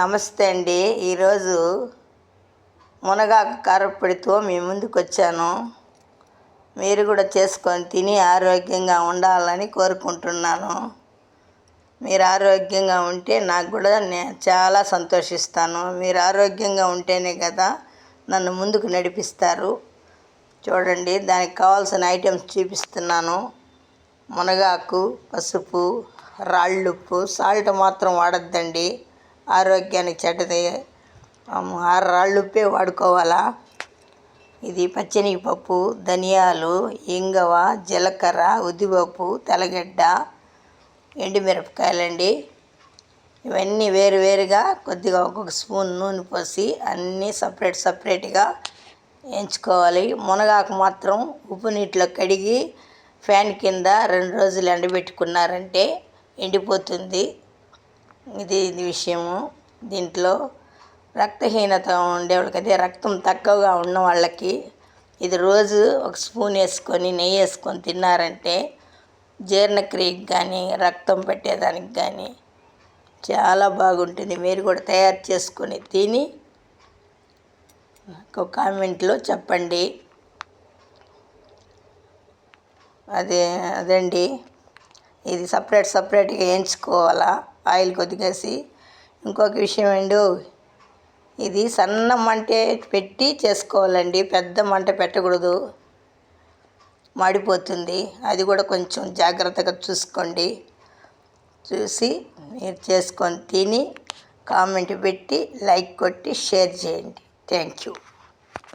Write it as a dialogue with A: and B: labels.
A: నమస్తే అండి. ఈరోజు మునగాకు కారప్పొడితో మీ ముందుకు వచ్చాను. మీరు కూడా చేసుకొని తిని ఆరోగ్యంగా ఉండాలని కోరుకుంటున్నాను. మీరు ఆరోగ్యంగా ఉంటే నాకు కూడా చాలా సంతోషిస్తాను. మీరు ఆరోగ్యంగా ఉంటేనే కదా నన్ను ముందుకు నడిపిస్తారు. చూడండి, దానికి కావాల్సిన ఐటమ్స్ చూపిస్తున్నాను. మునగాకు, పసుపు, రాళ్ళుప్పు, సాల్ట్ మాత్రం వాడద్దండి, ఆరోగ్యానికి చెడ్డది. 6 రాళ్ళుప్పే వాడుకోవాలా. ఇది పచ్చెనగపప్పు, ధనియాలు, ఇంగువ, జీలకర్ర, ఉద్దిపప్పు, తెల్లగడ్డ, ఎండుమిరపకాయలండి. ఇవన్నీ వేరువేరుగా కొద్దిగా ఒక్కొక్క స్పూన్ నూనె పోసి అన్నీ సపరేట్గా వేయించుకోవాలి. మునగాకు మాత్రం ఉప్పు నీటిలో కడిగి ఫ్యాన్ కింద 2 రోజులు ఎండబెట్టుకున్నారంటే ఎండిపోతుంది. ఇది విషయము. దీంట్లో రక్తహీనత ఉండేవాళ్ళకి, అదే రక్తం తక్కువగా ఉన్న వాళ్ళకి ఇది రోజు ఒక స్పూన్ వేసుకొని నెయ్యి వేసుకొని తిన్నారంటే జీర్ణక్రియకి కానీ రక్తం పెట్టేదానికి కానీ చాలా బాగుంటుంది. మీరు కూడా తయారు చేసుకొని తిని ఒక కామెంట్లో చెప్పండి. అదండి, ఇది సపరేట్గా వేయించుకోవాలా, ఆయిల్ కొద్దిగా వేసి. ఇంకొక విషయం అండి, ఇది సన్న మంటే పెట్టి చేసుకోవాలండి, పెద్ద మంట పెట్టకూడదు, మాడిపోతుంది. అది కూడా కొంచెం జాగ్రత్తగా చూసుకోండి. చూసి మీరు చేసుకొని తిని కామెంట్ పెట్టి లైక్ కొట్టి షేర్ చేయండి. Thank you.